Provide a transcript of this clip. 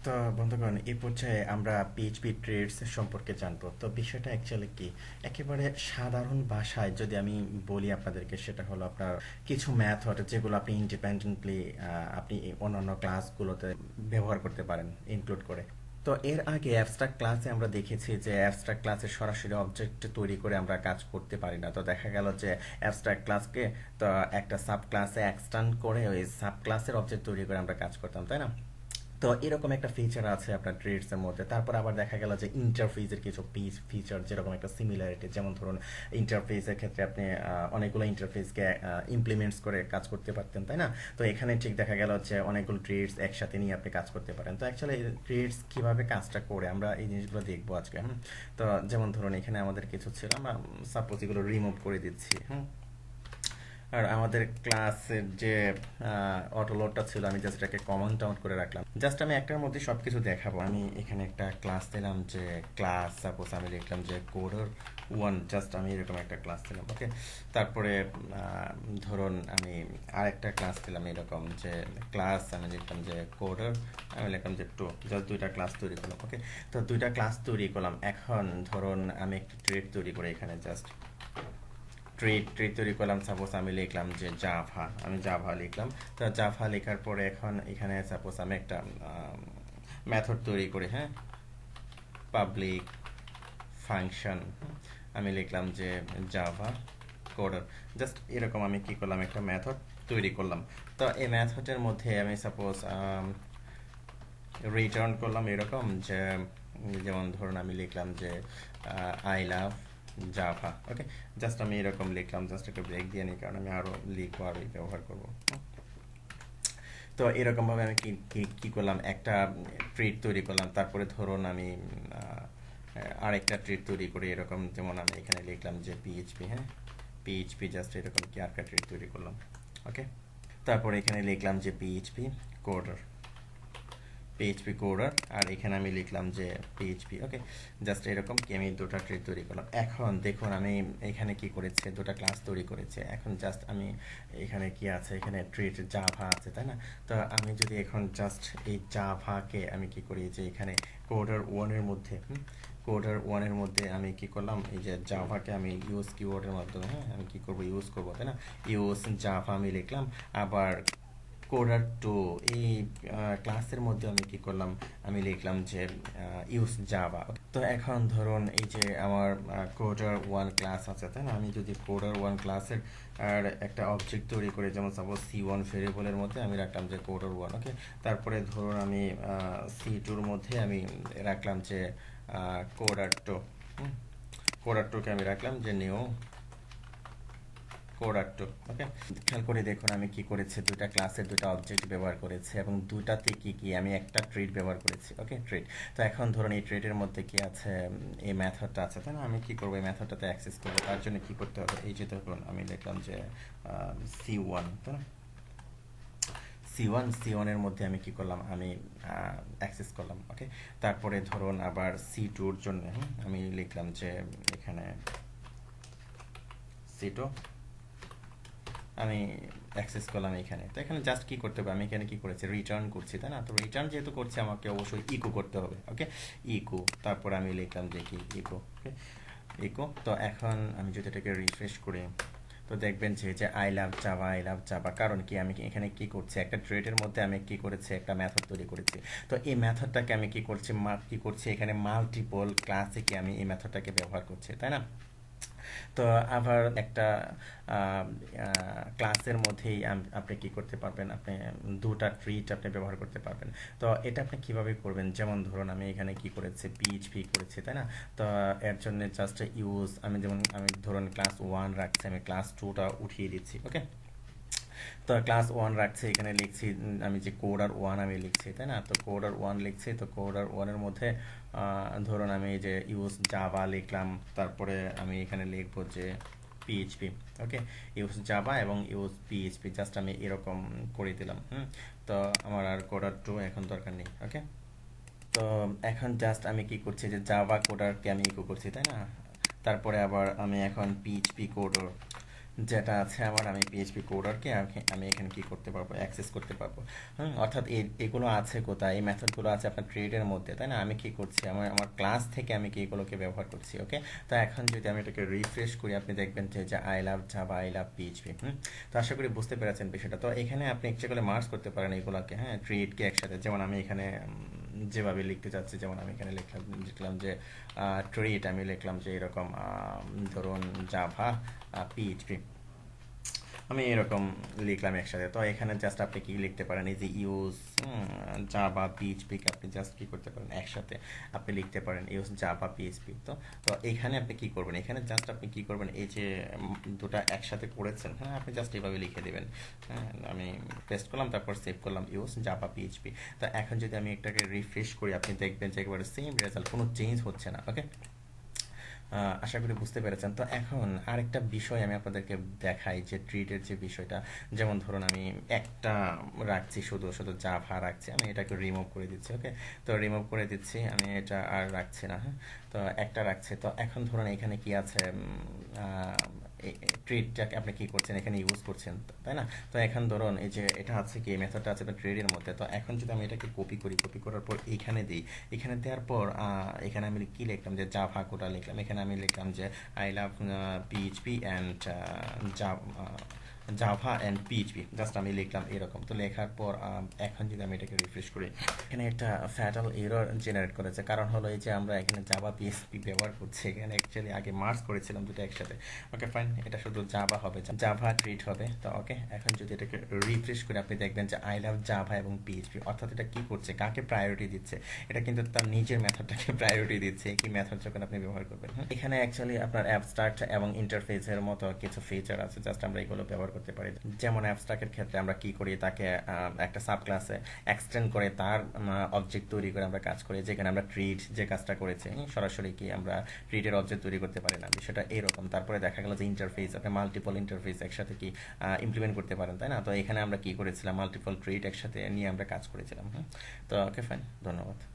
তো বন্ধুগণ, এই পর্যায়ে আমরা পিএইচপি ট্রেডস সম্পর্কে জানবো। তো বিষয়টা অ্যাকচুয়ালি কি, একেবারে সাধারণ ভাষায় যদি আমি বলি আপনাদেরকে, সেটা হলো আপনার কিছু মেথড যেগুলো আপনি ইন্ডিপেন্ডেন্টলি আপনি এই অন্যান্য ক্লাসগুলোতে ব্যবহার করতে পারেন ইনক্লুড করে। তো এর আগে অ্যাবস্ট্রাক্ট ক্লাসে আমরা দেখেছি যে অ্যাবস্ট্রাক্ট ক্লাসে সরাসরি অবজেক্ট তৈরি করে আমরা কাজ করতে পারি না। তো দেখা গেল যে অ্যাবস্ট্রাক্ট ক্লাসকে তো একটা সাব ক্লাসে এক্সটেন্ড করে ওই সাব ক্লাসের অবজেক্ট তৈরি করে আমরা কাজ করতাম, তাই না? তো এরকম একটা ফিচার আছে আপনার ট্রেডস এর মধ্যে। তারপর আবার দেখা গেল যে ইন্টারফেসের কিছু ফিচার, যেরকম একটা সিমিলারিটি, যেমন ধরুন ইন্টারফেসের ক্ষেত্রে আপনি অনেকগুলো ইন্টারফেসকে ইমপ্লিমেন্টস করে কাজ করতে পারতেন, তাই না? তো এখানে ঠিক দেখা গেল যে অনেকগুলো ট্রেডস একসাথে নিয়ে আপনি কাজ করতে পারেন। তো অ্যাকচুয়ালি ট্রেডস কিভাবে কাজটা করে আমরা এই জিনিসগুলো দেখবো আজকে। তো যেমন ধরুন এখানে আমাদের কিছু ছিল, আমরা সাপোজ এগুলো রিমুভ করে দিচ্ছি। আর আমাদের ক্লাসের যে অটোলোডটা ছিল, আমি জাস্ট এটাকে কমন টাউন করে রাখলাম। জাস্ট আমি একটার মধ্যে সবকিছু দেখাবো। আমি এখানে একটা ক্লাস দিলাম, যে ক্লাস সাপোজ আমি লিখলাম যে কোডার ওয়ান, জাস্ট আমি এরকম একটা ক্লাস দিলাম। ওকে, তারপরে ধরুন আমি আরেকটা ক্লাস দিলাম এরকম, যে ক্লাস আমি লিখলাম যে কোডার, আমি লিখলাম যে টু, জাস্ট দুইটা ক্লাস তৈরি করলাম। ওকে, তো দুইটা ক্লাস তৈরি করলাম। এখন ধরুন আমি একটি ট্রেড তৈরি করে এখানে জাস্ট ট্রেড তৈরি করলাম। সাপোজ আমি লিখলাম যে জাভা, আমি জাভা লিখলাম। তো জাভা লেখার পরে এখন এখানে সাপোজ আমি একটা মেথড তৈরি করি, হ্যাঁ, পাবলিক ফাংশন, আমি লিখলাম যে জাভা কোডার। জাস্ট এরকম আমি কি করলাম, একটা মেথড তৈরি করলাম। তো এই মেথডের মধ্যে আমি সাপোজ রিটার্ন করলাম এরকম, যে যেমন ধরুন আমি লিখলাম যে I love Java. Okay, just আমি এরকম লিখলাম, জাস্ট একটা ব্রেক দিয়ে নিই, কারণ আমি আরো লিখবো, আরো ব্যবহার করবো। তো এরকম ভাবে আমি কি কি কি করলাম, একটা ট্রিট তৈরি করলাম। তারপরে ধরুন আমি আরেকটা ট্রিট তৈরি করি এরকম, যেমন আমি এখানে লিখলাম যে পিএইচপি, হ্যাঁ, পিএইচপি, জাস্ট এরকম কি আরেকটা ট্রিট তৈরি করলাম। ওকে, তারপরে এখানে লিখলাম যে পিএইচপি কোডার, পিএইচপি কোডার, আর এখানে আমি লিখলাম যে পিএইচপি। ওকে, জাস্ট এরকম কি আমি দুটো ট্রি তৈরি করলাম। এখন দেখুন আমি এখানে কি করেছি, দুটো ক্লাস তৈরি করেছি। এখন জাস্ট আমি এখানে কি আছে, এখানে ট্রিট জাভা আছে, তাই না? তো আমি যদি এখন জাস্ট এই জাভাকে আমি কি করি, যে এখানে কোডার ওয়ানের মধ্যে, কোডার ওয়ানের মধ্যে আমি কি করলাম, এই যে জাভাকে আমি ইউজ কিওয়ার্ডের মাধ্যমে, হ্যাঁ, আমি কি করব, ইউজ করব, তাই না? ইউজ জাভা আমি লিখলাম। আবার কোডার টু, এই ক্লাসের মধ্যে আমি কি করলাম, আমি লিখলাম যে ইউজ জাভা। তো এখন ধরুন এই যে আমার কোডার ওয়ান ক্লাস আছে, তাই না? আমি যদি কোডার ওয়ান ক্লাসের আর একটা অবজেক্ট তৈরি করে, যেমন সাপোজ C1 ভেরিয়েবলের মধ্যে আমি রাখলাম যে কোডার ওয়ান। ওকে, তারপরে ধরুন আমি C2 মধ্যে আমি রাখলাম যে কোডার টু, কোডার টুকে আমি রাখলাম যে নিউ কোডার টু। ওকে, খেয়াল করে দেখুন আমি কি করেছি, দুইটা ক্লাসের দুইটা অবজেক্ট ব্যবহার করেছি, এবং দুইটাতে কি কি আমি একটা ট্রিট ব্যবহার করেছি। ওকে, ট্রিট। তো এখন ধরুন এই ট্রিটের মধ্যে কি আছে, এই মেথডটা আছে, তাই না? আমি কি করবো, এই মেথডটাতে অ্যাক্সেস করবো। তার জন্য কি করতে হবে, এই যে ধরুন আমি লিখলাম যে C1, তাই না? C1 এর মধ্যে আমি কি করলাম, আমি অ্যাক্সেস করলাম। ওকে, তারপরে ধরুন আবার C2 এর জন্য আমি লিখলাম যে এখানে C2 আমি অ্যাক্সেস করলাম এখানে। তো এখানে জাস্ট কি করতে হবে, আমি এখানে কি করেছি, রিটার্ন করছি, তাই না? তো রিটার্ন যেহেতু করছি, আমাকে অবশ্যই ইকো করতে হবে। ওকে, ইকো, তারপর আমি লিখলাম যে কি ইকো। ওকে, ইকো। তো এখন আমি যদি এটাকে রিফ্রেশ করি, তো দেখবেন যে I love Java, I love Java. কারণ কি, আমি এখানে কি করছি, একটা ট্রেডের মধ্যে আমি কি করেছি, একটা মেথড তৈরি করেছি। তো এই মেথডটাকে আমি কি করছি এখানে মাল্টিপল ক্লাসে কি আমি এই মেথডটাকে ব্যবহার করছি, তাই না? তো আবার একটা ক্লাসের মধ্যেই আপনি কি করতে পারবেন, আপনি দুটা ট্রিট আপনি ব্যবহার করতে পারবেন। তো এটা আপনি কিভাবে করবেন, যেমন ধরুন আমি এখানে কি করেছি, পিএইচপি করেছি, তাই না? তো এর জন্য জাস্ট ইউজ, আমি ধরুন ক্লাস ওয়ান রাখছি, আমি ক্লাস টুটা উঠিয়ে দিচ্ছি। ওকে, তো ক্লাস ওয়ান রাখছি, এখানে লিখছি আমি যে কোডার ওয়ান আমি লিখছি, তাই না? তো কোডার ওয়ান লিখছি। তো কোডার ওয়ানের মধ্যে ধরুন আমি যে ইউজ জাভা লিখলাম, তারপরে আমি এখানে লিখবো যে পিএইচপি। ওকে, ইউজ জাভা এবং ইউজ পিএইচপি, জাস্ট আমি এরকম করে দিলাম। তো আমার আর কোডার টু এখন দরকার নেই। ওকে, তো এখন জাস্ট আমি কি করছি, যে জাভা কোডারকে আমি ইকো করছি, তাই না? তারপরে আবার আমি এখন পিএইচপি কোডার, যেটা আছে আমার, আমি পিএইচপি কোডারকে আমি এখানে কি করতে পারবো, অ্যাক্সেস করতে পারবো। অর্থাৎ এগুলো আছে কোথায়, এই মেথডগুলো আছে আপনার ট্রেডের মধ্যে, তাই না? আমি কি করছি, আমার আমার ক্লাস থেকে আমি কি এগুলোকে ব্যবহার করছি। ওকে, তো এখন যদি আমি এটাকে রিফ্রেশ করি, আপনি দেখবেন যে I love Java, I love PHP. তো আশা করি বুঝতে পেরেছেন বিষয়টা। তো এখানে আপনি ইচ্ছে করলে মার্জ করতে পারেন এগুলোকে, হ্যাঁ, ট্রেডকে একসাথে। যেমন আমি এখানে যেভাবে লিখতে চাচ্ছি, যেমন আমি এখানে লিখলাম যে ট্রেড, আমি লিখলাম যে এরকম ধরুন জাভা পিএইচপি, আমি এরকম লিখলাম একসাথে। তো এখানে জাস্ট আপনি কি লিখতে পারেন, এই যে ইউজ জাভা পিএইচপি কে আপনি জাস্ট কি করতে পারেন, একসাথে আপনি লিখতে পারেন ইউজ জাভা পিএইচপি। তো তো এখানে আপনি কি করবেন, এখানে জাস্ট আপনি কি করবেন, এই যে দুটা একসাথে করেছেন, হ্যাঁ, আপনি জাস্ট এইভাবে লিখে দেবেন। হ্যাঁ, আমি পেস্ট করলাম, তারপর সেভ করলাম ইউজ জাভা পিএইচপি। তো এখন যদি আমি এটাকে রিফ্রেশ করি, আপনি দেখবেন যে একেবারে সেম রেজাল্ট, কোনো চেঞ্জ হচ্ছে না। ওকে, আশা করি বুঝতে পেরেছেন। তো এখন আরেকটা বিষয় আমি আপনাদেরকে দেখাই, যে ট্রিটের যে বিষয়টা। যেমন ধরুন আমি একটা রাখছি, শুধু শুধু জাভা রাখছি, আমি এটাকে রিমুভ করে দিচ্ছি। ওকে, তো রিমুভ করে দিচ্ছি, আমি এটা আর রাখছি না। হ্যাঁ, তো একটা রাখছি। তো এখন ধরুন এখানে কি আছে, ট্রিটটাকে আপনি কি করছেন, এখানে ইউজ করছেন, তাই না? তো এখন ধরুন এই যে এটা আছে, কি মেথডটা আছে আপনার ট্রেডের মধ্যে। তো এখন যদি আমি এটাকে কপি করি, কপি করার পর এখানে দিই, এখানে দেওয়ার পর এখানে আমি কি লিখলাম, যে জাভা কোডা লিখলাম, এখানে আমি লিখলাম যে I love PHP and Java and PHP, just আমি লিখলাম এরকম। তো লেখার পর এখন যদি আমি এটাকে রিফ্রেশ করি, এখানে একটা ফ্যাটাল এরর জেনারেট করেছে। কারণ হলো এই যে আমরা এখানে জাভা পিএইচপি ব্যবহার করছি, এখানে অ্যাকচুয়ালি আগে মার্জ করেছিলাম দুটো একসাথে। ওকে ফাইন, এটা শুধু জাভা হবে, জাভা ট্রিট হবে। তো ওকে, এখন যদি এটাকে রিফ্রেশ করে আপনি দেখবেন যে আই লাভ জাভা এবং পিএইচপি, অর্থাৎ এটা কি করছে, কাকে প্রায়োরিটি দিচ্ছে, এটা কিন্তু তার নিজের মেথডটাকে প্রায়োরিটি দিচ্ছে, কি মেথড যখন আপনি ব্যবহার করবেন। এখানে অ্যাকচুয়ালি আপনার অ্যাবস্ট্রাক্ট এবং ইন্টারফেসের মতো কিছু ফিচার আছে, জাস্ট আমরা এগুলো ব্যবহার করতে পারি। যেমন অ্যাবস্ট্রাক্টের ক্ষেত্রে আমরা কি করি, তাকে একটা সাব ক্লাসে এক্সটেন্ড করে তার অবজেক্ট তৈরি করে আমরা কাজ করি, যেখানে আমরা ট্রিট যে কাজটা করেছি, সরাসরি কি আমরা ট্রিটের অবজেক্ট তৈরি করতে পারি না, বিষয়টা এরকম। তারপরে দেখা গেল যে ইন্টারফেস, আপনি মাল্টিপল ইন্টারফেস একসাথে কি ইমপ্লিমেন্ট করতে পারেন, তাই না? তো এখানে আমরা কি করেছিলাম, মাল্টিপল ট্রিট একসাথে নিয়ে আমরা কাজ করেছিলাম। তো ওকে ফাইন, ধন্যবাদ।